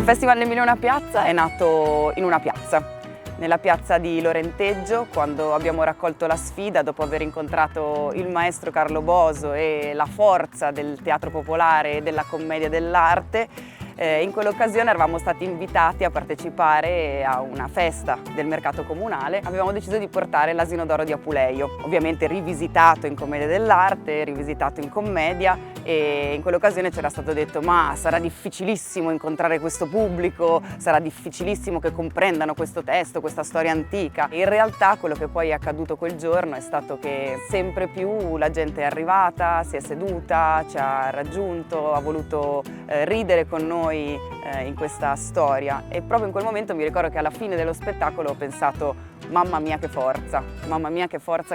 Festival Emilio Una Piazza è nato in una piazza, nella piazza di Lorenteggio, quando abbiamo raccolto la sfida dopo aver incontrato il maestro Carlo Boso e la forza del teatro popolare e della commedia dell'arte. In quell'occasione eravamo stati invitati a partecipare a una festa del mercato comunale. Avevamo deciso di portare l'Asino d'Oro di Apuleio, ovviamente rivisitato in commedia dell'arte, rivisitato in commedia, e in quell'occasione c'era stato detto: ma sarà difficilissimo incontrare questo pubblico, sarà difficilissimo che comprendano questo testo, questa storia antica. In realtà quello che poi è accaduto quel giorno è stato che sempre più la gente è arrivata, si è seduta, ci ha raggiunto, ha voluto ridere con noi in questa storia, e proprio in quel momento mi ricordo che alla fine dello spettacolo ho pensato: mamma mia che forza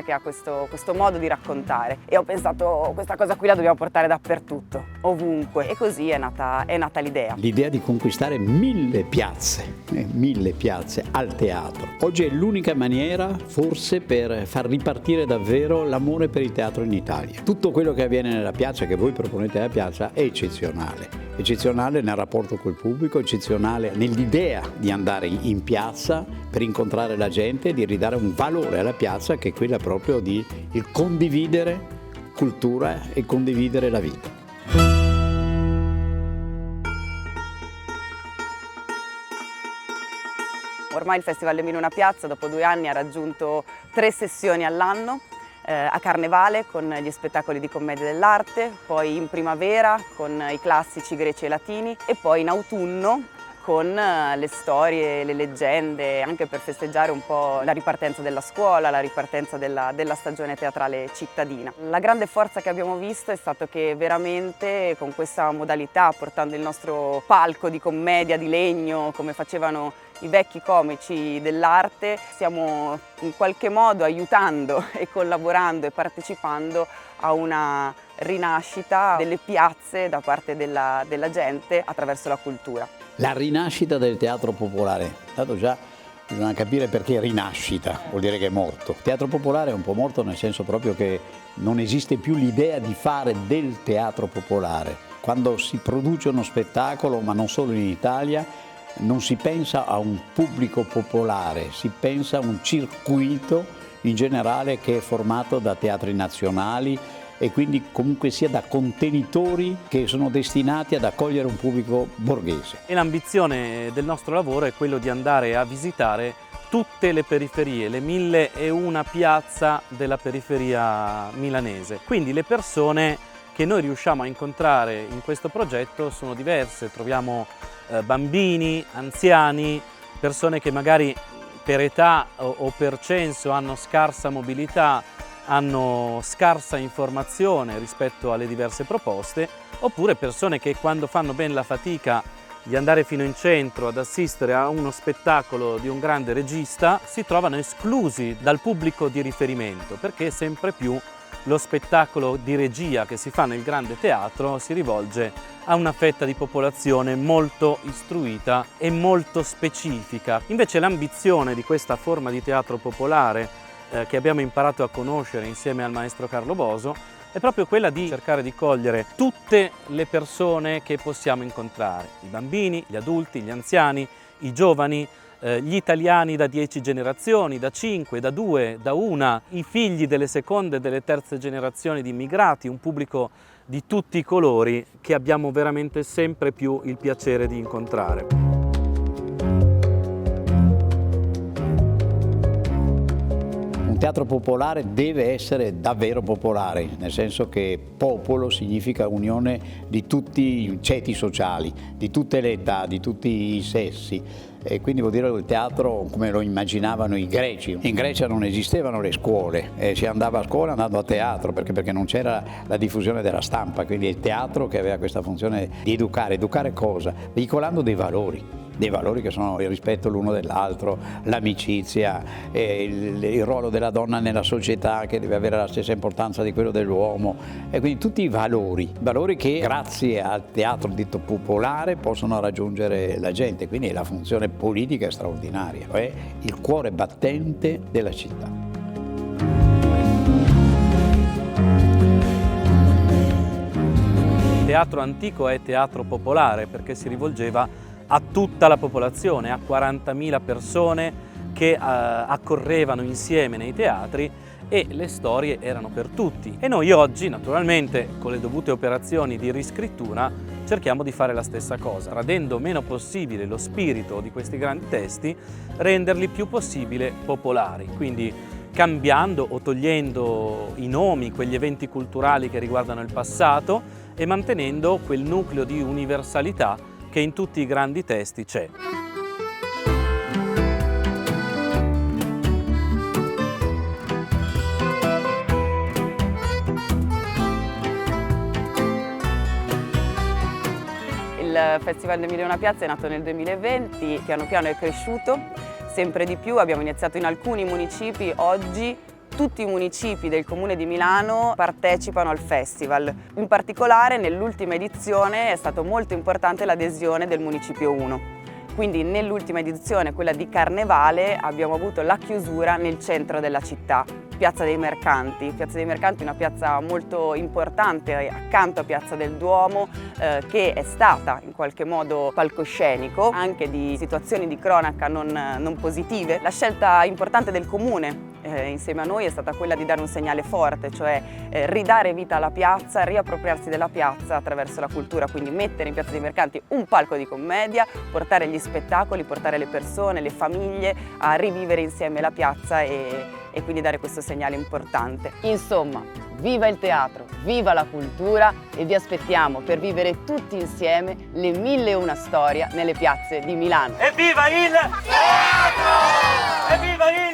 che ha questo modo di raccontare, e ho pensato: questa cosa qui la dobbiamo portare dappertutto, ovunque, e così è nata l'idea. L'idea di conquistare 1000 piazze al teatro. Oggi è l'unica maniera forse per far ripartire davvero l'amore per il teatro in Italia. Tutto quello che avviene nella piazza, che voi proponete nella piazza, è eccezionale nel rapporto col pubblico, eccezionale nell'idea di andare in piazza per incontrare la gente e di ridare un valore alla piazza, che è quella proprio di il condividere cultura e condividere la vita. Ormai il Festival Emilio Una Piazza dopo 2 anni ha raggiunto 3 sessioni all'anno. A Carnevale con gli spettacoli di commedia dell'arte, poi in primavera con i classici greci e latini, e poi in autunno con le storie, le leggende, anche per festeggiare un po' la ripartenza della scuola, la ripartenza della stagione teatrale cittadina. La grande forza che abbiamo visto è stato che veramente con questa modalità, portando il nostro palco di commedia di legno come facevano i vecchi comici dell'arte, stiamo in qualche modo aiutando e collaborando e partecipando a una rinascita delle piazze da parte della gente attraverso la cultura. La rinascita del teatro popolare, tanto già bisogna capire perché rinascita, vuol dire che è morto. Il teatro popolare è un po' morto nel senso proprio che non esiste più l'idea di fare del teatro popolare. Quando si produce uno spettacolo, ma non solo in Italia, non si pensa a un pubblico popolare, si pensa a un circuito in generale che è formato da teatri nazionali e quindi comunque sia da contenitori che sono destinati ad accogliere un pubblico borghese. E l'ambizione del nostro lavoro è quello di andare a visitare tutte le periferie, le 1001 piazza della periferia milanese. Quindi le persone che noi riusciamo a incontrare in questo progetto sono diverse. Troviamo bambini, anziani, persone che magari per età o per censo hanno scarsa mobilità, hanno scarsa informazione rispetto alle diverse proposte, oppure persone che quando fanno ben la fatica di andare fino in centro ad assistere a uno spettacolo di un grande regista si trovano esclusi dal pubblico di riferimento, perché sempre più lo spettacolo di regia che si fa nel grande teatro si rivolge a una fetta di popolazione molto istruita e molto specifica. Invece l'ambizione di questa forma di teatro popolare che abbiamo imparato a conoscere insieme al maestro Carlo Boso è proprio quella di cercare di cogliere tutte le persone che possiamo incontrare, i bambini, gli adulti, gli anziani, i giovani, gli italiani da 10 generazioni, da 5, da 2, da 1, i figli delle seconde e delle terze generazioni di immigrati, un pubblico di tutti i colori che abbiamo veramente sempre più il piacere di incontrare. Un teatro popolare deve essere davvero popolare, nel senso che popolo significa unione di tutti i ceti sociali, di tutte le età, di tutti i sessi. E quindi vuol dire che il teatro come lo immaginavano i greci. In Grecia non esistevano le scuole, si andava a scuola andando a teatro perché non c'era la diffusione della stampa, quindi è il teatro che aveva questa funzione di educare cosa? Veicolando dei valori che sono il rispetto l'uno dell'altro, l'amicizia, il ruolo della donna nella società che deve avere la stessa importanza di quello dell'uomo, e quindi tutti i valori che grazie al teatro detto popolare possono raggiungere la gente, quindi la funzione politica è straordinaria, è il cuore battente della città. Il teatro antico è teatro popolare perché si rivolgeva a tutta la popolazione, a 40.000 persone che accorrevano insieme nei teatri, e le storie erano per tutti. E noi oggi, naturalmente, con le dovute operazioni di riscrittura, cerchiamo di fare la stessa cosa, tradendo meno possibile lo spirito di questi grandi testi, renderli più possibile popolari, quindi cambiando o togliendo i nomi, quegli eventi culturali che riguardano il passato, e mantenendo quel nucleo di universalità che in tutti i grandi testi c'è. Il Festival delle Mille e Una Piazze è nato nel 2020, piano piano è cresciuto sempre di più, abbiamo iniziato in alcuni municipi, oggi tutti i municipi del Comune di Milano partecipano al festival. In particolare nell'ultima edizione è stato molto importante l'adesione del Municipio 1. Quindi nell'ultima edizione, quella di Carnevale, abbiamo avuto la chiusura nel centro della città, Piazza dei Mercanti. Piazza dei Mercanti è una piazza molto importante accanto a Piazza del Duomo, che è stata in qualche modo palcoscenico anche di situazioni di cronaca non positive. La scelta importante del Comune insieme a noi è stata quella di dare un segnale forte, cioè ridare vita alla piazza, riappropriarsi della piazza attraverso la cultura, quindi mettere in Piazza dei Mercanti un palco di commedia, portare gli spettacoli, portare le persone, le famiglie a rivivere insieme la piazza e quindi dare questo segnale importante. Insomma, viva il teatro, viva la cultura, e vi aspettiamo per vivere tutti insieme le 1001 storie nelle piazze di Milano. Evviva il teatro! Evviva il